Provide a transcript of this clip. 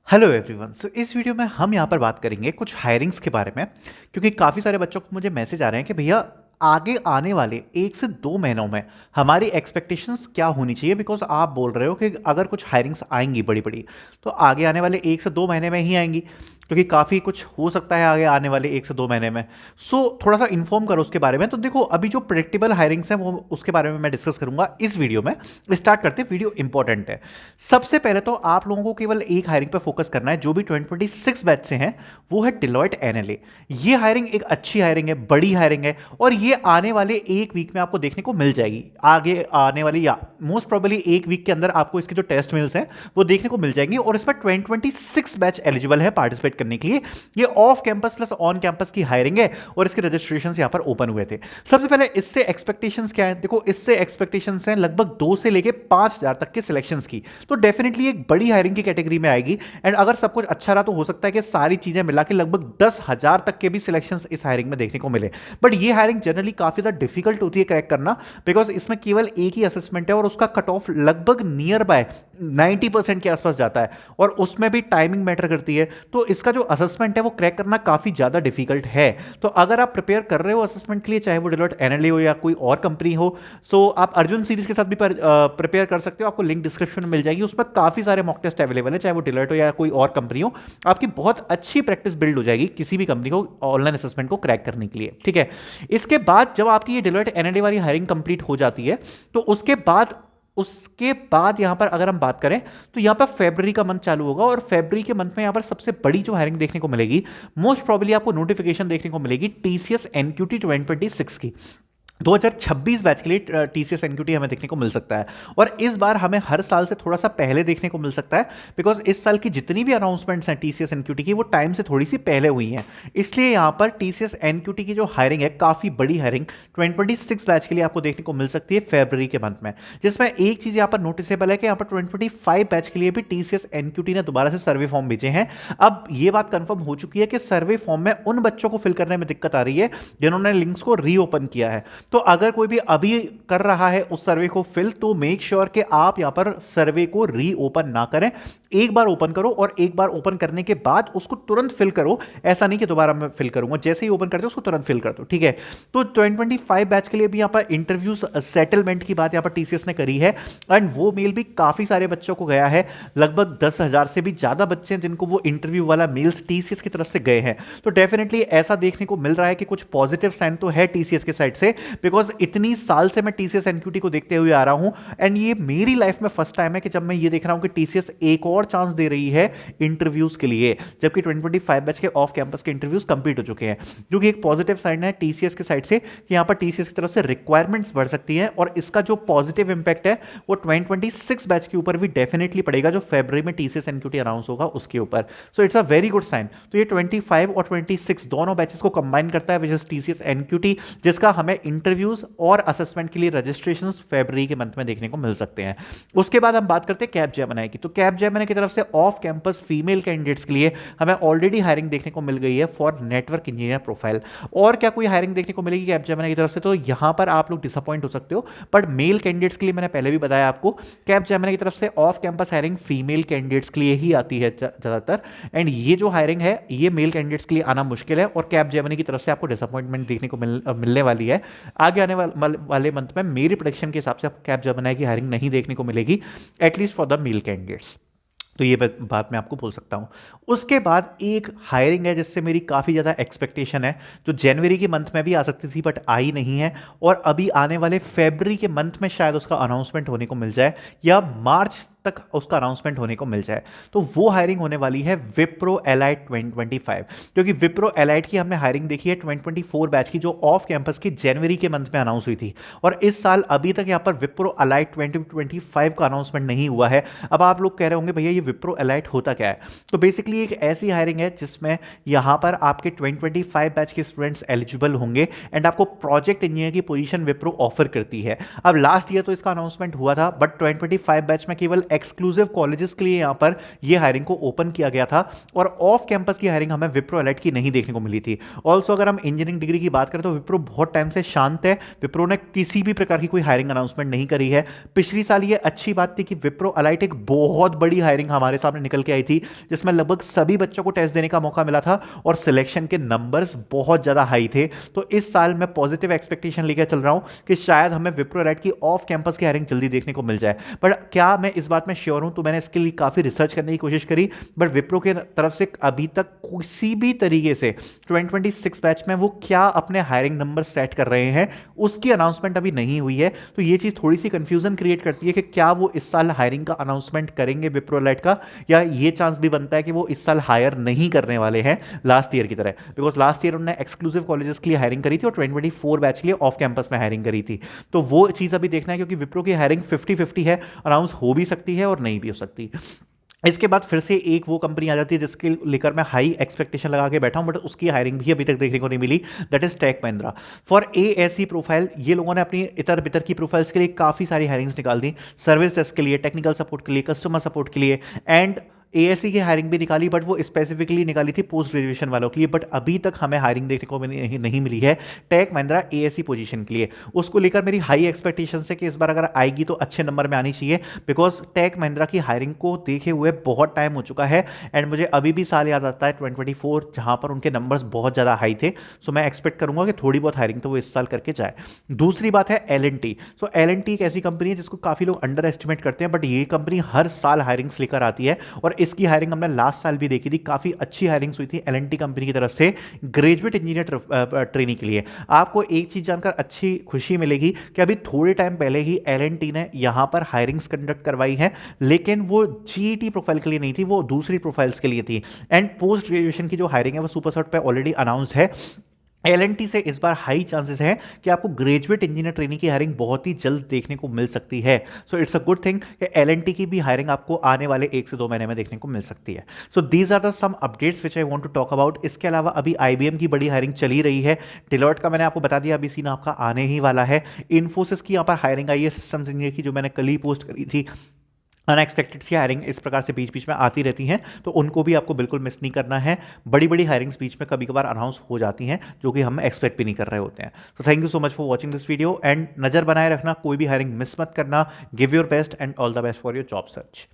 Hello everyone. सो इस video में हम यहाँ पर बात करेंगे कुछ हायरिंग्स के बारे में, क्योंकि काफ़ी सारे बच्चों को मुझे मैसेज आ रहे हैं कि भैया आगे आने वाले 1 से 2 महीनों में हमारी एक्सपेक्टेशंस क्या होनी चाहिए। बिकॉज आप बोल रहे हो कि अगर कुछ हायरिंग्स आएंगी बड़ी बड़ी तो आगे आने वाले 1 से 2 महीने में ही आएंगी, क्योंकि काफ़ी कुछ हो सकता है आगे आने वाले 1 से 2 महीने में। सो थोड़ा सा इन्फॉर्म करो उसके बारे में। तो देखो, अभी जो प्रेडिक्टेबल हायरिंग्स हैं वो उसके बारे में मैं डिस्कस करूंगा इस वीडियो में। स्टार्ट करते हैं, वीडियो इंपॉर्टेंट है। सबसे पहले तो आप लोगों को केवल एक हायरिंग पर फोकस करना है जो भी 2026 बैच से हैं, वो है डिलॉयट एनएलए। ये हायरिंग एक अच्छी हायरिंग है, बड़ी हायरिंग है, और ये आने वाले एक वीक में आपको देखने को मिल जाएगी। आगे आने वाली या मोस्ट प्रोबेबली एक वीक के अंदर आपको इसके जो टेस्ट मेल्स हैं वो देखने को मिल जाएंगी, और इस पर 2026 बैच एलिजिबल है पार्टिसिपेट करने के लिए। ये off campus plus on campus की हायरिंग है, और इसके रजिस्ट्रेशन यहां पर ओपन हुए थे। सबसे पहले इससे एक्सपेक्टेशंस क्या है? देखो, इससे एक्सपेक्टेशंस हैं लगभग 2 से लेके 5,000 तक के सिलेक्शंस की। तो डेफिनेटली एक बड़ी हायरिंग की कैटेगरी में आएगी। एंड अगर सब कुछ अच्छा रहा तो हो सकता है कि सारी चीजें मिला के लगभग 10,000 तक के भी सिलेक्शंस इस हायरिंग में देखने को मिले। बट ये हायरिंग जनरली काफी ज्यादा डिफिकल्ट होती है क्रैक करना, बिकॉज इसमें केवल एक ही असेसमेंट है और उसका कट ऑफ लगभग नियर बाय 90% के आसपास जाता है, और उसमें भी टाइमिंग मैटर करती है। तो इसका जो असेसमेंट है वो क्रैक करना काफी ज्यादा डिफिकल्ट है। तो अगर आप प्रिपेयर कर रहे हो असेसमेंट के लिए, चाहे वो डिलॉयट एनएलए हो या कोई और कंपनी हो, सो आप अर्जुन सीरीज के साथ भी प्रिपेयर कर सकते हो। आपको लिंक डिस्क्रिप्शन में मिल जाएगी, उस पर काफी सारे मॉक टेस्ट अवेलेबल है, चाहे वो डिलॉयट हो या कोई और कंपनी हो। आपकी बहुत अच्छी प्रैक्टिस बिल्ड हो जाएगी किसी भी कंपनी को ऑनलाइन असेसमेंट को क्रैक करने के लिए। ठीक है, इसके बाद जब आपकी ये डिलॉयट एनएलए वाली हायरिंग कंप्लीट हो जाती है, तो उसके बाद यहां पर अगर हम बात करें तो यहां पर फरवरी का मंथ चालू होगा, और फरवरी के मंथ में यहां पर सबसे बड़ी जो हायरिंग देखने को मिलेगी, मोस्ट प्रोबेबली आपको नोटिफिकेशन देखने को मिलेगी टीसीएस एनक्यूटी 2026 की। 2026 बैच के लिए टीसीएस एनक्यूटी हमें देखने को मिल सकता है, और इस बार हमें हर साल से थोड़ा सा पहले देखने को मिल सकता है, बिकॉज इस साल की जितनी भी अनाउंसमेंट्स हैं टीसीएस एनक्यूटी की वो टाइम से थोड़ी सी पहले हुई हैं। इसलिए यहां पर टीसीएस एनक्यूटी की जो हायरिंग है, काफी बड़ी हायरिंग 2026 बैच के लिए आपको देखने को मिल सकती है फरवरी के मंथ में। जिसमें एक चीज यहां पर नोटिसेबल है कि यहां पर 2025 बैच के लिए भी टीसीएस एनक्यूटी ने दोबारा से सर्वे फॉर्म भेजे हैं। अब ये बात कंफर्म हो चुकी है कि सर्वे फॉर्म में उन बच्चों को फिल करने में दिक्कत आ रही है जिन्होंने लिंक्स को रीओपन किया है। तो अगर कोई भी अभी कर रहा है उस सर्वे को फिल, तो मेक श्योर कि आप यहां पर सर्वे को रीओपन ना करें। एक बार ओपन करो, और एक बार ओपन करने के बाद उसको तुरंत फिल करो। ऐसा नहीं कि दोबारा मैं फिल करूंगा, जैसे ही ओपन करते हो उसको तुरंत फिल कर दो। ठीक है, तो 2025 बैच के लिए भी यहां पर इंटरव्यूज सेटलमेंट की बात यहां पर टीसीएस ने करी है, एंड वो मेल भी काफी सारे बच्चों को गया है। लगभग 10,000 से भी ज्यादा बच्चे हैं जिनको वो इंटरव्यू वाला मेल्स टीसीएस की तरफ से गए हैं। तो डेफिनेटली ऐसा देखने को मिल रहा है कि कुछ पॉजिटिव साइन तो है टीसीएस के साइड से, बिकॉज इतनी साल से मैं टीसीएस एनक्यूटी को देखते हुए आ रहा हूं, एंड ये मेरी लाइफ में फर्स्ट टाइम है कि जब मैं ये देख रहा हूं कि टीसीएस एक और चांस दे रही है इंटरव्यूज के लिए, जबकि 2025 बैच के ऑफ कैंपस के इंटरव्यूज कंप्लीट हो चुके हैं, जो कि एक पॉजिटिव साइन है टीसीएस के साइड से कि यहां पर टीसीएस की तरफ से रिक्वायरमेंट्स बढ़ सकती हैं, और इसका जो पॉजिटिव इंपैक्ट है वो 2026 बैच के ऊपर भी डेफिनेटली पड़ेगा, जो फरवरी में टीसीएस एनक्यूटी अनाउंस होगा उसके ऊपर। So it's a very good sign. तो ये 25 और 26 दोनों बैचेस को कंबाइन करता है, विच इज टीसीएस एनक्यूटी, जिसका हमें इंटरव्यूज और असेसमेंट के लिए रजिस्ट्रेशन फरवरी के मंथ में देखने को मिल सकते हैं। उसके बाद हम बात करते हैं कैपजेमिनी की। तो कैपजेमिनी की तरफ से ऑफ कैंपस फीमेल कैंडिडेट्स के लिए हमें ऑलरेडी हायरिंग देखने को मिल गई है फॉर नेटवर्क इंजीनियर प्रोफाइल। और क्या कोई हायरिंग देखने को मिलेगी कैपजेमिनी की तरफ से? तो यहां पर आप लोग डिसअपॉइंट हो सकते हो, बट मेल कैंडिडेट्स के लिए मैंने पहले भी बताया आपको, कैपजेमिनी की तरफ से off campus hiring female candidates के लिए ही आती है ज्यादातर, एंड ये जो हायरिंग है ये मेल कैंडिडेट्स के लिए आना मुश्किल है, और कैपजेमिनी की तरफ से आपको डिसअपॉइंटमेंट देखने को मिलने वाली है। आगे आने वाले मंथ में मेरी प्रेडिक्शन के हिसाब से आपको कैपजेमिनी की हायरिंग नहीं देखने को मिलेगी, at least for the male candidates. तो ये बात मैं आपको बोल सकता हूं। उसके बाद एक हायरिंग है जिससे मेरी काफ़ी ज़्यादा एक्सपेक्टेशन है, जो जनवरी के मंथ में भी आ सकती थी बट आई नहीं है, और अभी आने वाले फरवरी के मंथ में शायद उसका अनाउंसमेंट होने को मिल जाए, या मार्च तक उसका अनाउंसमेंट होने को मिल जाए। तो वो हायरिंग होने वाली है विप्रो एलाइट 2025, क्योंकि विप्रो एलाइट की हमने हायरिंग देखी है 2024 बैच की, जो ऑफ कैंपस की जनवरी के मंथ में अनाउंस हुई थी, और इस साल अभी तक यहाँ पर विप्रो एलाइट 2025 का अनाउंसमेंट नहीं हुआ है। अब आप लोग कह रहे होंगे भैया ये विप्रो एलाइट होता क्या है? तो बेसिकली एक ऐसी हायरिंग है जिसमें यहाँ पर आपके 2025 बैच के स्टूडेंट्स एलिजिबल होंगे, एंड आपको प्रोजेक्ट इंजीनियर की पोजीशन विप्रो ऑफर करती है। अब लास्ट ईयर तो इसका अनाउंसमेंट हुआ था, बट 2025 बैच में केवल एक्सक्लूसिव कॉलेजेस के लिए यहाँ पर ये हायरिंग को ओपन किया गया था और ऑफ कैंपस की हायरिंग हमें विप्रो एलाइट की नहीं देखने को मिली थी। ऑल्सो अगर हम इंजीनियरिंग डिग्री की बात करें तो विप्रो बहुत टाइम से शांत है, विप्रो ने किसी भी प्रकार की कोई हायरिंग अनाउंसमेंट नहीं करी है। पिछली साल ये अच्छी बात थी कि विप्रो एलाइट एक बहुत बड़ी हायरिंग हमारे सामने निकल के आई थी, जिसमें लगभग सभी बच्चों को टेस्ट देने का मौका मिला था और सिलेक्शन के नंबर्स बहुत ज्यादा हाई थे। तो इस साल मैं पॉजिटिव एक्सपेक्टेशन लेकर चल रहा हूं कि शायद हमें विप्रो एलाइट की ऑफ कैंपस की हायरिंग जल्दी देखने को मिल जाए। पर क्या मैं इस बात में श्योर हूं? तो मैंने इसके लिए काफी रिसर्च करने की कोशिश करी, बट विप्रो के तरफ से अभी तक किसी भी तरीके से 2026 बैच में वो क्या अपने हायरिंग नंबर सेट कर रहे हैं उसकी अनाउंसमेंट अभी नहीं हुई है। तो ये चीज थोड़ी सी कंफ्यूजन क्रिएट करती है कि क्या वो इस साल हायरिंग का अनाउंसमेंट करेंगे विप्रो एलाइट का, या ये चांस भी बनता है कि वो इस साल हायर नहीं करने वाले हैं लास्ट ईयर की तरह। बिकॉज लास्ट ईयर उन्होंने एक्सक्लूसिव कॉलेजेस के लिए हायरिंग करी थी और 2024 बैच के लिए ऑफ कैंपस में हायरिंग करी थी। तो वो चीज अभी देखना है, क्योंकि विप्रो की हायरिंग 50-50 है, अनाउंस हो भी सकती है और नहीं भी हो सकती। इसके बाद फिर से एक वो कंपनी आ जाती है जिसके लेकर मैं हाई एक्सपेक्टेशन लगा के बैठा हूं, बट उसकी हायरिंग भी अभी तक देखने को नहीं मिली, that is Tech Mahindra for ASC profile. ये लोगों ने अपनी इतर बितर की प्रोफाइल्स के लिए काफी सारी हायरिंग्स निकाल दी, सर्विस डेस्क के लिए, टेक्निकल सपोर्ट के लिए, कस्टमर सपोर्ट के लिए, एंड एएससी की हायरिंग भी निकाली, बट वो स्पेसिफिकली निकाली थी पोस्ट ग्रेजुएशन वालों के लिए। बट अभी तक हमें हायरिंग देखने को नहीं मिली है टेक महिंद्रा एएससी पोजीशन के लिए। उसको लेकर मेरी हाई एक्सपेक्टेशन है कि इस बार अगर आएगी तो अच्छे नंबर में आनी चाहिए, बिकॉज टेक महिंद्रा की हायरिंग को देखे हुए बहुत टाइम हो चुका है एंड मुझे अभी भी साल याद आता है 2024 जहां पर उनके नंबर्स बहुत ज़्यादा हाई थे। सो मैं एक्सपेक्ट करूंगा कि थोड़ी बहुत हायरिंग तो वो इस साल करके जाए। दूसरी बात है एल&टी। सो एल&टी एक ऐसी कंपनी है जिसको काफ़ी लोग अंडर एस्टिमेट करते हैं, बट ये कंपनी हर साल हायरिंग्स लेकर आती है और इसकी हायरिंग हमने लास्ट साल भी देखी थी, काफी अच्छी हायरिंग्स हुई थी एल&टी कंपनी की तरफ से ग्रेजुएट इंजीनियर ट्रेनिंग के लिए। आपको एक चीज जानकर अच्छी खुशी मिलेगी कि अभी थोड़े टाइम पहले ही एल&टी ने यहां पर हायरिंग्स कंडक्ट करवाई है, लेकिन वो जीईटी प्रोफाइल के लिए नहीं थी, वो दूसरी प्रोफाइल्स के लिए थी। एंड पोस्ट ग्रेजुएशन की जो हायरिंग है वो सुपर शॉट पे ऑलरेडी अनाउंस्ड है। एल&टी से इस बार हाई चांसेस हैं कि आपको ग्रेजुएट इंजीनियर ट्रेनिंग की हायरिंग बहुत ही जल्द देखने को मिल सकती है। सो इट्स अ गुड थिंग कि एल&टी की भी हायरिंग आपको आने वाले 1 से 2 महीने में देखने को मिल सकती है। So these are the some updates which I want to talk about. इसके अलावा अभी आईबीएम की बड़ी हायरिंग चली रही है, डिलॉयट का मैंने आपको बता दिया अभी सीन आपका आने ही वाला है, इन्फोसिस की यहाँ पर हायरिंग आई है सिस्टम्स इंजीनियर की, जो मैंने कल ही पोस्ट करी थी। अनएक्सपेक्टेड सी हायरिंग इस प्रकार से बीच बीच में आती रहती हैं, तो उनको भी आपको बिल्कुल मिस नहीं करना है। बड़ी बड़ी हायरिंग्स बीच में कभी कभार अनाउंस हो जाती हैं जो कि हम एक्सपेक्ट भी नहीं कर रहे होते हैं। तो thank you so much for watching this video and नजर बनाए रखना, कोई भी हायरिंग मिस मत करना। Give your best and all the best for your job search.